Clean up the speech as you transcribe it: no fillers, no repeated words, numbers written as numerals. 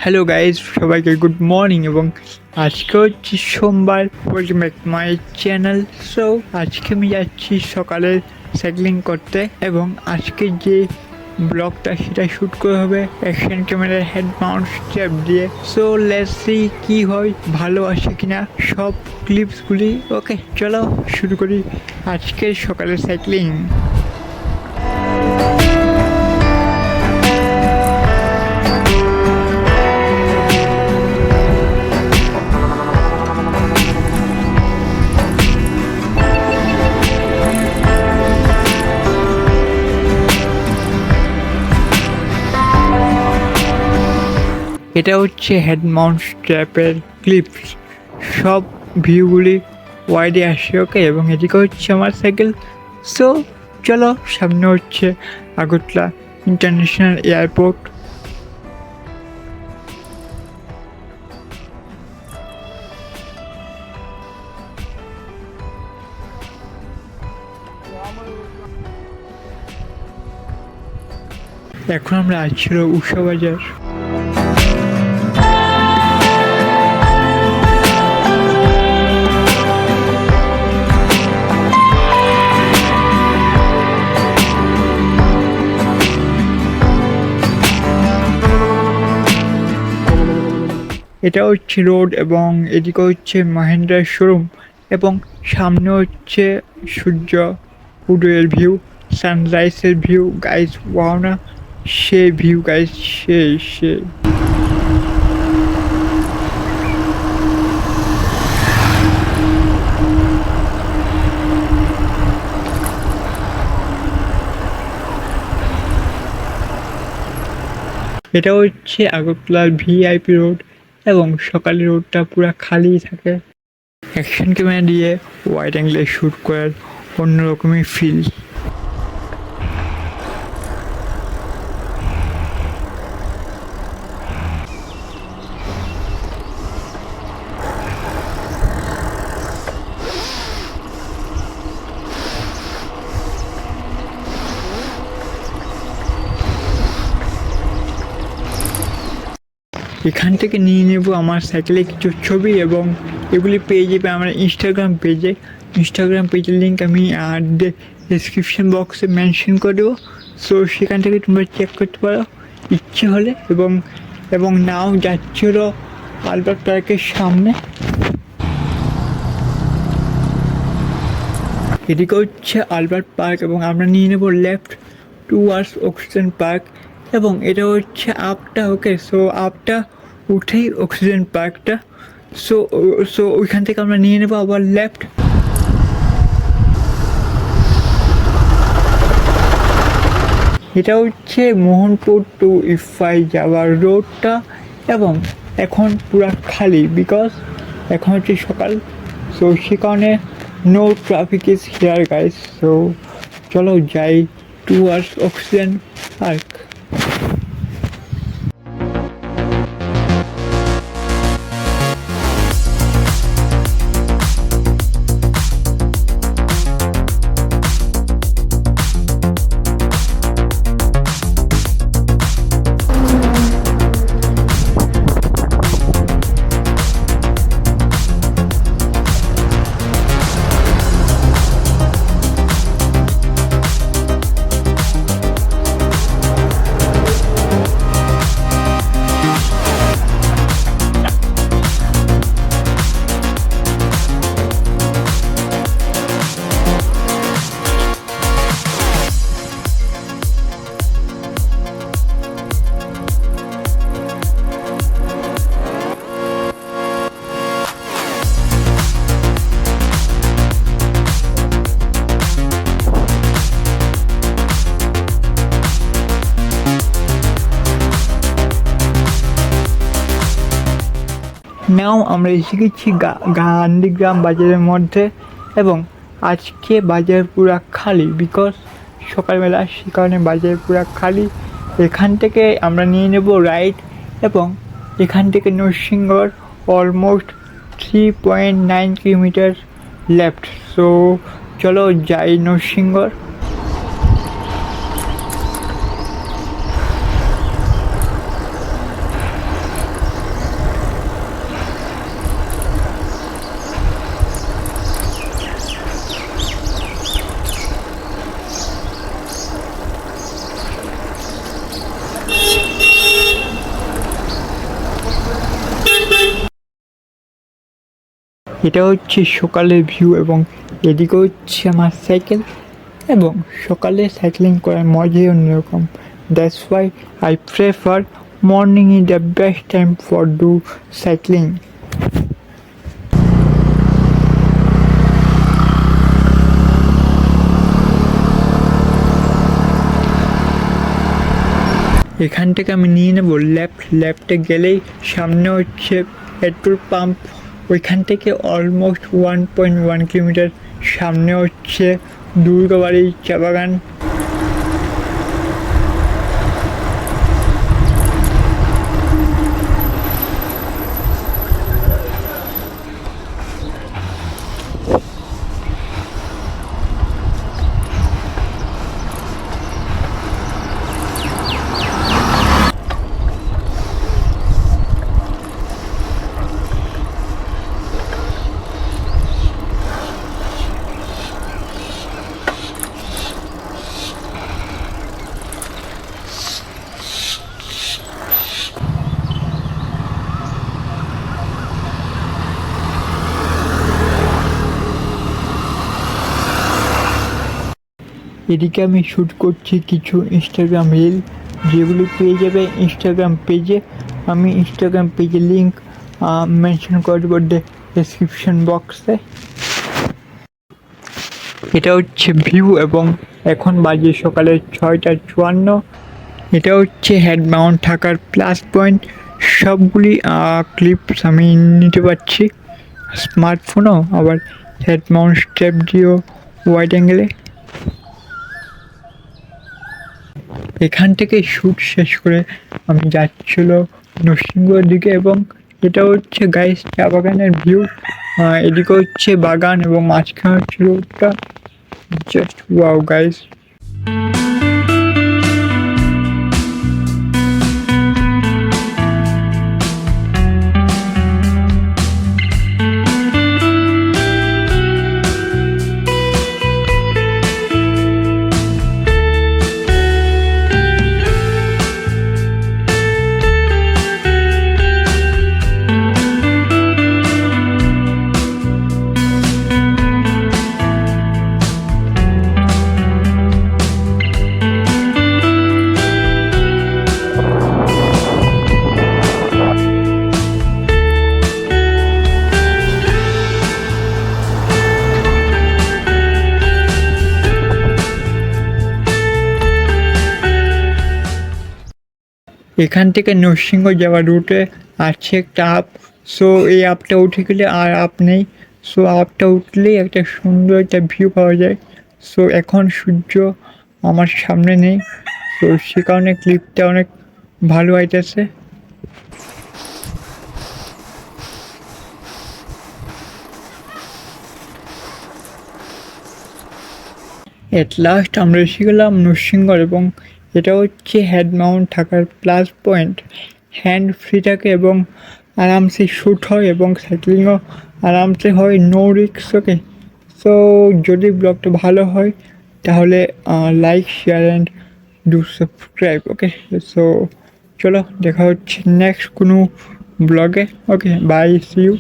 Hello guys, সবাইকে good morning. এবং আজকে হচ্ছে সোমবার, welcome back my channel. So আজকে আমি যাচ্ছি সকালে সাইক্লিং করতে, এবং আজকে যে ব্লগটা সেটা শ্যুট করে হবে অ্যাকশন ক্যামেরার হেড মাউন্ট স্ট্র্যাপ দিয়ে। সো লেটস সি কি হয়, ভালো আসে কিনা সব ক্লিপসগুলি। ওকে, চলো শুরু করি আজকের সকালের সাইক্লিং। এটা হচ্ছে হেড মাউন্ট স্ট্র্যাপের ক্লিপস, সব ভিউগুলি ওয়াইডে আসে। ওকে, এবং এদিকে হচ্ছে আমার সাইকেল। সো চলো, সামনে হচ্ছে আগরতলা ইন্টারন্যাশনাল এয়ারপোর্ট। এখন আমরা আসছিল উষা বাজার। এটা হচ্ছে রোড, এবং এদিকে হচ্ছে মাহিন্দ্রার শোরুম, এবং সামনে হচ্ছে সূর্য উদয়ের ভিউ, সানরাইজের ভিউ। গাইজ ওয়াও না, সে ভিউ গাইজ, সে এটা হচ্ছে আগরতলার ভিআইপি রোড, এবং সকালের রোডটা পুরো খালি থাকে। অ্যাকশন ক্যামেরা দিয়ে ওয়াইড অ্যাঙ্গেলে শ্যুট করার অন্যরকমই ফিল। এখান থেকে নিয়ে নেব আমার সাইকেলে কিছু ছবি, এবং এগুলি পেয়ে যাবে আমার ইনস্টাগ্রাম পেজের লিঙ্ক আমি ডেসক্রিপশন বক্সে মেনশন করে দেবো। সো সেখান থেকে তোমরা চেক করতে পারো ইচ্ছে হলে। এবং নাও যাচ্ছিল আলবার্ট পার্কের সামনে। এদিকে হচ্ছে আলবার্ট পার্ক, এবং আমরা নিয়ে নেব লেফট টুয়ার্ডস অক্সিজেন পার্ক, এবং এটা হচ্ছে আপটা। ওকে, সো আপটা উঠেই অক্সিজেন পার্কটা। সো ওইখান থেকে আমরা নিয়ে নেবো আবার লেফট। এটা হচ্ছে মোহনপুর টু ইফাই যাওয়ার রোডটা, এবং এখন পুরা খালি, বিকজ এখন হচ্ছে সকাল। সো সে কারণে no traffic is here guys. So চলো যাই টুয়ার্ডস অক্সিজেন পার্ক। নাও আমরা এসে গেছি গান্ধীগ্রাম বাজারের মধ্যে, এবং আজকে বাজার পুরা খালি, বিকজ সকালবেলা, সে কারণে বাজার পুরো খালি। এখান থেকে আমরা নিয়ে নেব রাইড এবং এখান থেকে Narsingarh almost 3.9 kilometre left. So চলো যাই নরসিংগড়। এটা হচ্ছে সকালের ভিউ এবং এদিকে হচ্ছে আমার সাইকেল এবং সকালে সাইক্লিং করার মজাই অন্যরকম। That's why I prefer morning is the best time for do cycling. এখান থেকে আমি নিয়ে নেব লেফটে গেলেই সামনে হচ্ছে পেট্রোল পাম্প। ওইখান থেকে অলমোস্ট 1.1 কিলোমিটার সামনে হচ্ছে দুর্গাবাড়ি চা বাগান। এদিকে আমি শ্যুট করছি কিছু ইনস্টাগ্রাম রিল, যেগুলি পেয়ে যাবে ইনস্টাগ্রাম পেজে। আমি ইনস্টাগ্রাম পেজের লিঙ্ক মেনশন করে দেবো ডেসক্রিপশন বক্সে। এটা হচ্ছে ভিউ এবং এখন বাজে সকালে 6:54। এটা হচ্ছে হেড মাউন্ট থাকার প্লাস পয়েন্ট। সবগুলি ক্লিপস আমি নিতে পারছি স্মার্টফোনও, আবার হেড মাউন্ট স্ট্র্যাপ দিয়েও ওয়াইড অ্যাঙ্গেলে। এখান থেকে শ্যুট শেষ করে আমি যাচ্ছিল নরসিংগড়ের দিকে এবং এটা হচ্ছে গাইস চা বাগানের ভিউ। এদিকে হচ্ছে বাগান এবং মাঝখানে হচ্ছে রোডটা। Just wow guys. এখান থেকে নরসিংগড় যাওয়ার রুটে আছে একটা আপ। সো এই আপটা উঠে গেলে আর আপ নেই। সো আপটা উঠলেই একটা সুন্দর একটা ভিউ পাওয়া যায়। সো এখন সূর্য আমার সামনে নেই, তো সে কারণে ক্লিপটা অনেক ভালো আইতেছে। এট লাস্ট আমরা এসে গেলাম নরসিংগড় এবং এটা হচ্ছে হেড মাউন্ট থাকার প্লাস পয়েন্ট। হ্যান্ড ফ্রি থাকে এবং আরামসে শ্যুট হয় এবং সাইক্লিংও আরামসে হয়, নো রিস্ক। ওকে, সো যদি ব্লগটা ভালো হয় তাহলে like share and do subscribe. Okay, so চলো দেখা হচ্ছে নেক্সট কোনো ব্লগে। ওকে, বাই, সি ইউ।